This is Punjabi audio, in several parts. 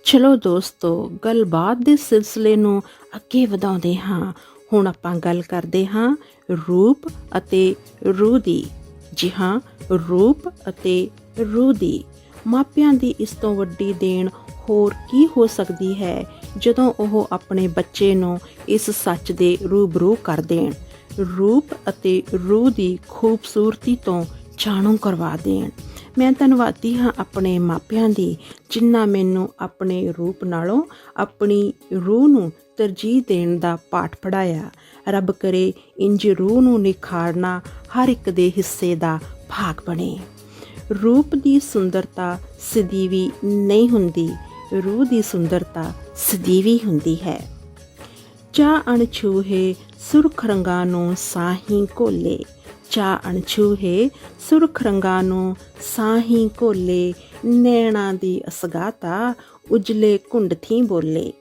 ਚਲੋ ਦੋਸਤੋ, ਗੱਲਬਾਤ ਦੇ ਸਿਲਸਿਲੇ ਨੂੰ ਅੱਗੇ ਵਧਾਉਂਦੇ ਹਾਂ। ਹੁਣ ਆਪਾਂ ਗੱਲ ਕਰਦੇ ਹਾਂ ਰੂਪ ਅਤੇ ਰੂਹ ਦੀ। ਜੀ ਹਾਂ, ਰੂਪ ਅਤੇ ਰੂਹ ਦੀ। ਮਾਪਿਆਂ ਦੀ ਇਸ ਤੋਂ ਵੱਡੀ ਦੇਣ ਹੋਰ ਕੀ ਹੋ ਸਕਦੀ ਹੈ ਜਦੋਂ ਉਹ ਆਪਣੇ ਬੱਚੇ ਨੂੰ ਇਸ ਸੱਚ ਦੇ ਰੂਬਰੂ ਕਰ ਦੇਣ, ਰੂਪ ਅਤੇ ਰੂਹ ਦੀ ਖੂਬਸੂਰਤੀ ਤੋਂ ਜਾਣੂ ਕਰਵਾ ਦੇਣ। ਮੈਂ ਧੰਨਵਾਦੀ ਹਾਂ ਆਪਣੇ ਮਾਪਿਆਂ ਦੀ, ਜਿਨ੍ਹਾਂ ਮੈਨੂੰ ਆਪਣੇ ਰੂਪ ਨਾਲੋਂ ਆਪਣੀ ਰੂਹ ਨੂੰ ਤਰਜੀਹ ਦੇਣ ਦਾ ਪਾਠ ਪੜ੍ਹਾਇਆ। ਰੱਬ ਕਰੇ ਇੰਜ ਰੂਹ ਨੂੰ ਨਿਖਾਰਨਾ ਹਰ ਇੱਕ ਦੇ ਹਿੱਸੇ ਦਾ ਭਾਗ ਬਣੇ। ਰੂਪ ਦੀ ਸੁੰਦਰਤਾ ਸਦੀਵੀ ਨਹੀਂ ਹੁੰਦੀ, ਰੂਹ ਦੀ ਸੁੰਦਰਤਾ ਸਦੀਵੀ ਹੁੰਦੀ ਹੈ। ਚਾਹ ਅਣਛੂਹੇ ਸੁਰਖ ਰੰਗਾਂ ਨੂੰ ਸਾਹੀਂ ਘੋਲੇ, ਚਾਹ ਅਣਛੂਹੇ ਸੁਰਖ ਰੰਗਾਂ ਨੂੰ ਸਾਹੀਂ ਘੋਲੇ, ਨੈਣਾ ਦੀ ਅਸਗਾਤਾ ਉਜਲੇ ਕੁੰਡ ਥੀਂ ਬੋਲੇ।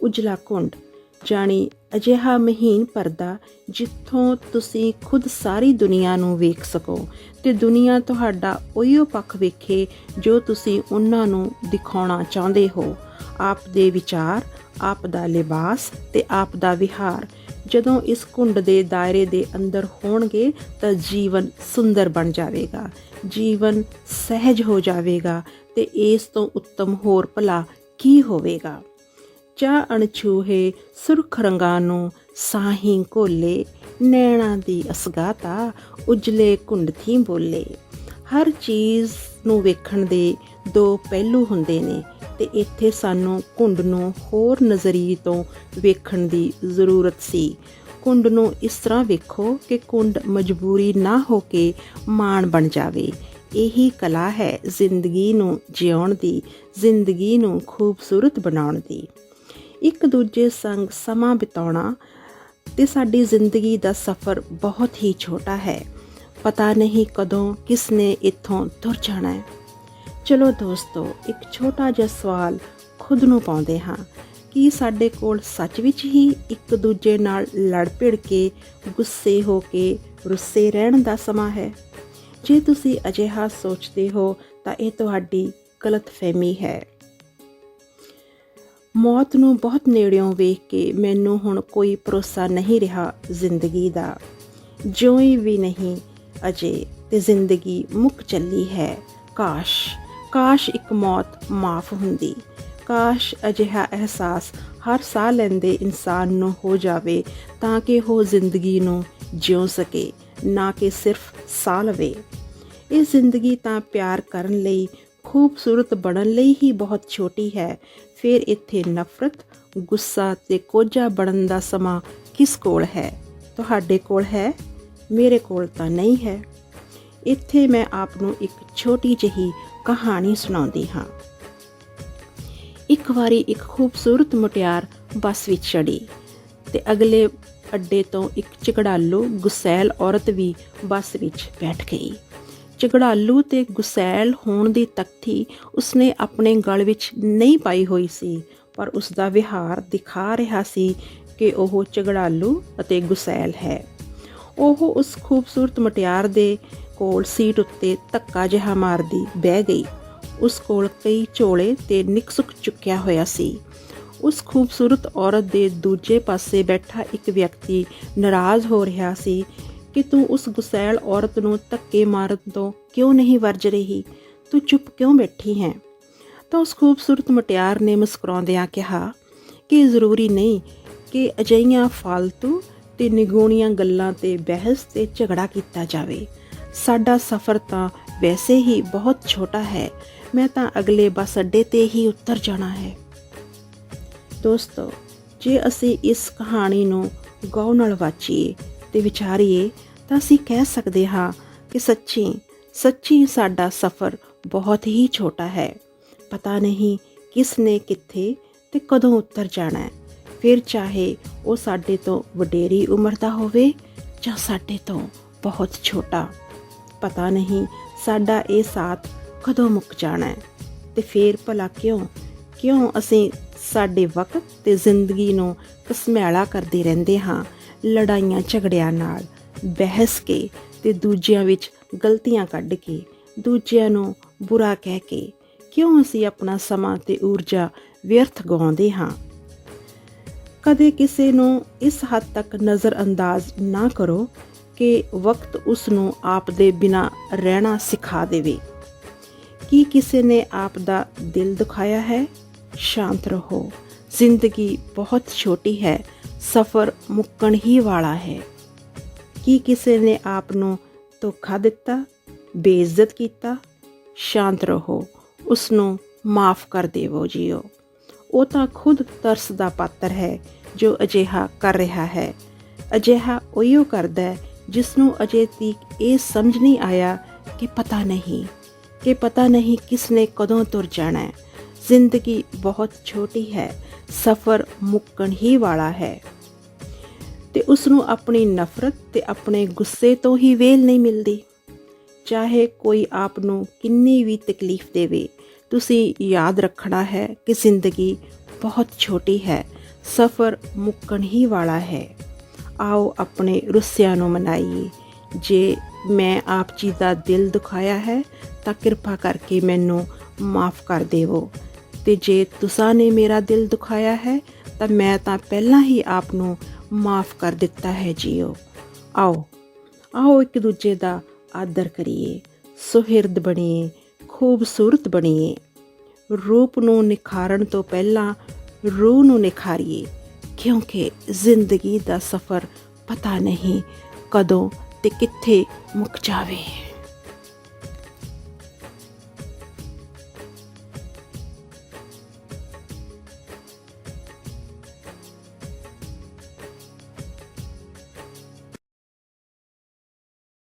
ਉਜਲਾ ਕੁੰਡ ਜਾਣੀ ਅਜਿਹਾ ਮਹੀਨ ਪਰਦਾ ਜਿੱਥੋਂ ਤੁਸੀਂ ਖੁਦ ਸਾਰੀ ਦੁਨੀਆ ਨੂੰ ਵੇਖ ਸਕੋ ਤੇ ਦੁਨੀਆ ਤੁਹਾਡਾ ਉਹੀਓ ਪੱਖ ਵੇਖੇ ਜੋ ਤੁਸੀਂ ਉਹਨਾਂ ਨੂੰ ਦਿਖਾਉਣਾ ਚਾਹੁੰਦੇ ਹੋ। ਆਪ ਦੇ ਵਿਚਾਰ, ਆਪ ਦਾ ਲਿਬਾਸ ਤੇ ਆਪ ਦਾ ਵਿਹਾਰ ਜਦੋਂ ਇਸ ਕੁੰਡ ਦੇ ਦਾਇਰੇ ਦੇ ਅੰਦਰ ਹੋਣਗੇ ਤਾਂ ਜੀਵਨ ਸੁੰਦਰ ਬਣ ਜਾਵੇਗਾ, ਜੀਵਨ ਸਹਿਜ ਹੋ ਜਾਵੇਗਾ ਤੇ ਇਸ ਤੋਂ ਉੱਤਮ ਹੋਰ ਭਲਾ ਕੀ ਹੋਵੇਗਾ। ਚਾਹ ਅਣਛੂਹੇ ਸੁਰਖ ਰੰਗਾਂ ਨੂੰ ਸਾਹੀਂ ਘੋਲੇ, ਨੈਣਾ ਦੀ ਅਸਗਾਤਾ ਉਜਲੇ ਕੁੰਡ ਥੀਂ ਬੋਲੇ। ਹਰ ਚੀਜ਼ ਨੂੰ ਵੇਖਣ ਦੇ ਦੋ ਪਹਿਲੂ ਹੁੰਦੇ ਨੇ ਤੇ ਇੱਥੇ ਸਾਨੂੰ ਕੁੰਡ ਨੂੰ ਹੋਰ ਨਜ਼ਰੀਏ ਤੋਂ ਵੇਖਣ ਦੀ ਜ਼ਰੂਰਤ ਸੀ। ਕੁੰਡ ਨੂੰ ਇਸ ਤਰ੍ਹਾਂ ਵੇਖੋ ਕਿ ਕੁੰਡ ਮਜਬੂਰੀ ਨਾ ਹੋ ਕੇ ਮਾਣ ਬਣ ਜਾਵੇ। ਇਹੀ ਕਲਾ ਹੈ ਜ਼ਿੰਦਗੀ ਨੂੰ ਜਿਉਣ ਦੀ, ਜ਼ਿੰਦਗੀ ਨੂੰ ਖੂਬਸੂਰਤ ਬਣਾਉਣ ਦੀ। ਇੱਕ ਦੂਜੇ ਸੰਗ ਸਮਾਂ ਬਿਤਾਉਣਾ ਤੇ ਸਾਡੀ ਜ਼ਿੰਦਗੀ ਦਾ ਸਫ਼ਰ ਬਹੁਤ ਹੀ ਛੋਟਾ ਹੈ। ਪਤਾ ਨਹੀਂ ਕਦੋਂ ਕਿਸ ਨੇ ਇੱਥੋਂ ਤੁਰ ਜਾਣਾ ਹੈ। ਚਲੋ ਦੋਸਤੋ, ਇੱਕ ਛੋਟਾ ਜਿਹਾ ਸਵਾਲ ਖੁਦ ਨੂੰ ਪਾਉਂਦੇ ਹਾਂ, ਕੀ ਸਾਡੇ ਕੋਲ ਸੱਚ ਵਿੱਚ ਹੀ ਇੱਕ ਦੂਜੇ ਨਾਲ ਲੜ ਭਿੜ ਕੇ, ਗੁੱਸੇ ਹੋ ਕੇ, ਰੁੱਸੇ ਰਹਿਣ ਦਾ ਸਮਾਂ ਹੈ? ਜੇ ਤੁਸੀਂ ਅਜਿਹਾ ਸੋਚਦੇ ਹੋ ਤਾਂ ਇਹ ਤੁਹਾਡੀ ਗਲਤਫਹਿਮੀ ਹੈ। ਮੌਤ ਨੂੰ ਬਹੁਤ ਨੇੜਿਓਂ ਵੇਖ ਕੇ ਮੈਨੂੰ ਹੁਣ ਕੋਈ ਭਰੋਸਾ ਨਹੀਂ ਰਿਹਾ ਜ਼ਿੰਦਗੀ ਦਾ। ਜਿਉਈ ਵੀ ਨਹੀਂ ਅਜੇ ਤੇ ਜ਼ਿੰਦਗੀ ਮੁੱਕ ਚੱਲੀ ਹੈ। ਕਾਸ਼ ਇੱਕ ਮੌਤ ਮਾਫ਼ ਹੁੰਦੀ। ਕਾਸ਼ ਅਜਿਹਾ ਅਹਿਸਾਸ ਹਰ ਸਾਹ ਲੈਂਦੇ ਇਨਸਾਨ ਨੂੰ ਹੋ ਜਾਵੇ ਤਾਂ ਕਿ ਉਹ ਜ਼ਿੰਦਗੀ ਨੂੰ ਜਿਉ ਸਕੇ, ਨਾ ਕਿ ਸਿਰਫ ਸਾਹ ਲਵੇ। ਇਹ ਜ਼ਿੰਦਗੀ ਤਾਂ ਪਿਆਰ ਕਰਨ ਲਈ, ਖੂਬਸੂਰਤ ਬਣਨ ਲਈ ਹੀ ਬਹੁਤ ਛੋਟੀ ਹੈ। ਫਿਰ ਇੱਥੇ ਨਫ਼ਰਤ, ਗੁੱਸਾ ਤੇ ਕੋਝਾ ਬਣਨ ਦਾ ਸਮਾਂ ਕਿਸ ਕੋਲ ਹੈ? ਤੁਹਾਡੇ ਕੋਲ ਹੈ? ਮੇਰੇ ਕੋਲ ਤਾਂ ਨਹੀਂ ਹੈ। ਇੱਥੇ ਮੈਂ ਆਪ ਨੂੰ ਇੱਕ ਛੋਟੀ ਜਿਹੀ ਕਹਾਣੀ ਸੁਣਾਉਂਦੀ ਹਾਂ। ਇੱਕ ਵਾਰੀ ਇੱਕ ਖੂਬਸੂਰਤ ਮੁਟਿਆਰ ਬੱਸ ਵਿੱਚ ਚੜ੍ਹੀ ਤੇ ਅਗਲੇ ਅੱਡੇ ਤੋਂ ਇੱਕ ਝਗੜਾਲੂ ਗੁਸੈਲ ਔਰਤ ਵੀ ਬੱਸ ਵਿੱਚ ਬੈਠ ਗਈ। ਝਗੜਾਲੂ ਤੇ ਗੁਸੈਲ ਹੋਣ ਦੀ ਤਖਤੀ ਉਸਨੇ ਆਪਣੇ ਗਲ ਵਿੱਚ ਨਹੀਂ ਪਾਈ ਹੋਈ ਸੀ, ਪਰ ਉਸਦਾ ਵਿਹਾਰ ਦਿਖਾ ਰਿਹਾ ਸੀ ਕਿ ਉਹ ਝਗੜਾਲੂ ਅਤੇ ਗੁਸੈਲ ਹੈ। ਉਹ ਉਸ ਖੂਬਸੂਰਤ ਮੁਟਿਆਰ ਦੇ ਕੋਲ ਸੀਟ ਉੱਤੇ ਧੱਕਾ ਜਿਹਾ ਮਾਰਦੀ ਬਹਿ ਗਈ। ਉਸ ਕੋਲ ਕਈ ਝੋਲੇ ਤੇ ਨਿਕਸੁਕ ਚੁੱਕਿਆ ਹੋਇਆ ਸੀ। ਉਸ ਖੂਬਸੂਰਤ ਔਰਤ ਦੇ ਦੂਜੇ ਪਾਸੇ ਬੈਠਾ ਇੱਕ ਵਿਅਕਤੀ ਨਾਰਾਜ਼ ਹੋ ਰਿਹਾ ਸੀ ਕਿ ਤੂੰ ਉਸ ਗੁਸੈਲ ਔਰਤ ਨੂੰ ਧੱਕੇ ਮਾਰਨ ਤੋਂ ਕਿਉਂ ਨਹੀਂ ਵਰਜ ਰਹੀ? ਤੂੰ ਚੁੱਪ ਕਿਉਂ ਬੈਠੀ ਹੈ? ਤਾਂ ਉਸ ਖੂਬਸੂਰਤ ਮੁਟਿਆਰ ਨੇ ਮੁਸਕਰਾਉਂਦਿਆਂ ਕਿਹਾ ਕਿ ਜ਼ਰੂਰੀ ਨਹੀਂ ਕਿ ਅਜਿਹੀਆਂ ਫਾਲਤੂ ਤੇ ਨਿਗੂਣੀਆਂ ਗੱਲਾਂ ਤੇ ਬਹਿਸ ਤੇ ਝਗੜਾ ਕੀਤਾ ਜਾਵੇ। ਸਾਡਾ ਸਫ਼ਰ ਤਾਂ ਵੈਸੇ ਹੀ ਬਹੁਤ ਛੋਟਾ ਹੈ। ਮੈਂ ਤਾਂ ਅਗਲੇ ਬੱਸ ਅੱਡੇ ਤੇ ਹੀ ਉਤਰ ਜਾਣਾ ਹੈ। ਦੋਸਤੋ, ਜੇ ਅਸੀਂ ਇਸ ਕਹਾਣੀ ਨੂੰ ਗੌਰ ਨਾਲ ਵਾਚੀਏ ਤੇ ਵਿਚਾਰੀਏ ਤਾਂ ਅਸੀਂ ਕਹਿ ਸਕਦੇ ਹਾਂ ਕਿ ਸੱਚੀ ਸਾਡਾ ਸਫ਼ਰ ਬਹੁਤ ਹੀ ਛੋਟਾ ਹੈ। ਪਤਾ ਨਹੀਂ ਕਿਸ ਨੇ ਕਿੱਥੇ ਤੇ ਕਦੋਂ ਉਤਰ ਜਾਣਾ ਹੈ। ਫਿਰ ਚਾਹੇ ਉਹ ਸਾਡੇ ਤੋਂ ਵਡੇਰੀ ਉਮਰ ਦਾ ਹੋਵੇ ਜਾਂ ਸਾਡੇ ਤੋਂ ਬਹੁਤ ਛੋਟਾ। ਪਤਾ ਨਹੀਂ ਸਾਡਾ ਇਹ ਸਾਥ ਕਦੋਂ ਮੁੱਕ ਜਾਣਾ ਹੈ ਤੇ ਫਿਰ ਭਲਾ ਕਿਉਂ ਅਸੀਂ ਸਾਡੇ ਵਕਤ ਤੇ ਜ਼ਿੰਦਗੀ ਨੂੰ ਘਸਮੈਲਾ ਕਰਦੇ ਰਹਿੰਦੇ ਹਾਂ, ਲੜਾਈਆਂ ਝਗੜਿਆਂ ਨਾਲ, ਬਹਿਸ ਕੇ ਤੇ ਦੂਜਿਆਂ ਵਿੱਚ ਗਲਤੀਆਂ ਕੱਢ ਕੇ, ਦੂਜਿਆਂ ਨੂੰ ਬੁਰਾ ਕਹਿ ਕੇ। ਕਿਉਂ ਅਸੀਂ ਆਪਣਾ ਸਮਾਂ ਤੇ ਊਰਜਾ ਵਿਅਰਥ ਗਵਾਉਂਦੇ ਹਾਂ। ਕਦੇ ਕਿਸੇ ਨੂੰ ਇਸ ਹੱਦ ਤੱਕ ਨਜ਼ਰਅੰਦਾਜ਼ ਨਾ ਕਰੋ ਕਿ ਵਕਤ ਉਸ ਨੂੰ ਆਪ ਦੇ ਬਿਨਾਂ ਰਹਿਣਾ ਸਿਖਾ ਦੇਵੇ। ਕੀ ਕਿਸੇ ਨੇ ਆਪ ਦਾ ਦਿਲ ਦੁਖਾਇਆ ਹੈ? ਸ਼ਾਂਤ ਰਹੋ। ਜ਼ਿੰਦਗੀ ਬਹੁਤ ਛੋਟੀ ਹੈ, ਸਫ਼ਰ ਮੁੱਕਣ ਹੀ ਵਾਲਾ ਹੈ। ਕੀ ਕਿਸੇ ਨੇ ਆਪ ਨੂੰ ਧੋਖਾ ਦਿੱਤਾ, ਬੇਇੱਜ਼ਤ ਕੀਤਾ? ਸ਼ਾਂਤ ਰਹੋ, ਉਸ ਨੂੰ ਮਾਫ਼ ਕਰ ਦੇਵੋ ਜੀਓ। ਉਹ ਤਾਂ ਖੁਦ ਤਰਸ ਦਾ ਪਾਤਰ ਹੈ ਜੋ ਅਜਿਹਾ ਕਰ ਰਿਹਾ ਹੈ। ਅਜਿਹਾ ਉਹੀਓ ਕਰਦਾ ਹੈ ਜਿਸ ਨੂੰ ਅਜੇ ਤੀਕ ਇਹ ਸਮਝ ਨਹੀਂ ਆਇਆ ਕਿ ਪਤਾ ਨਹੀਂ ਕਿਸ ਨੇ ਕਦੋਂ ਤੁਰ ਜਾਣਾ ਹੈ। ਜ਼ਿੰਦਗੀ ਬਹੁਤ ਛੋਟੀ ਹੈ, ਸਫ਼ਰ ਮੁੱਕਣ ਹੀ ਵਾਲਾ ਹੈ। ਤੇ ਉਸ ਨੂੰ ਆਪਣੀ ਨਫ਼ਰਤ ਤੇ ਆਪਣੇ ਗੁੱਸੇ ਤੋਂ ਹੀ ਵੇਲ ਨਹੀਂ ਮਿਲਦੀ। ਚਾਹੇ ਕੋਈ ਆਪ ਨੂੰ ਕਿੰਨੀ ਵੀ ਤਕਲੀਫ ਦੇਵੇ, ਤੁਸੀਂ ਯਾਦ ਰੱਖਣਾ ਹੈ ਕਿ ਜ਼ਿੰਦਗੀ ਬਹੁਤ ਛੋਟੀ ਹੈ, ਸਫ਼ਰ ਮੁੱਕਣ ਹੀ ਵਾਲਾ ਹੈ। ਆਓ ਆਪਣੇ ਰੁੱਸਿਆਂ ਨੂੰ ਮਨਾਈਏ। ਜੇ ਮੈਂ ਆਪ ਜੀ ਦਾ ਦਿਲ ਦੁਖਾਇਆ ਹੈ ਤਾਂ ਕਿਰਪਾ ਕਰਕੇ ਮੈਨੂੰ ਮਾਫ਼ ਕਰ ਦੇਵੋ, ਤੇ ਜੇ ਤੁਸਾਂ ਨੇ ਮੇਰਾ ਦਿਲ ਦੁਖਾਇਆ ਹੈ ਤਾਂ ਮੈਂ ਤਾਂ ਪਹਿਲਾਂ ਹੀ ਆਪ ਨੂੰ ਮਾਫ਼ ਕਰ ਦਿੱਤਾ ਹੈ ਜੀਓ। ਆਓ ਇੱਕ ਦੂਜੇ ਦਾ ਆਦਰ ਕਰੀਏ, ਸੁਹਿਰਦ ਬਣੀਏ, ਖੂਬਸੂਰਤ ਬਣੀਏ। ਰੂਪ ਨੂੰ ਨਿਖਾਰਨ ਤੋਂ ਪਹਿਲਾਂ ਰੂਹ ਨੂੰ ਨਿਖਾਰੀਏ, ਕਿਉਂਕਿ ਜ਼ਿੰਦਗੀ ਦਾ ਸਫ਼ਰ ਪਤਾ ਨਹੀਂ ਕਦੋਂ ਤੇ ਕਿੱਥੇ ਮੁੱਕ ਜਾਵੇ।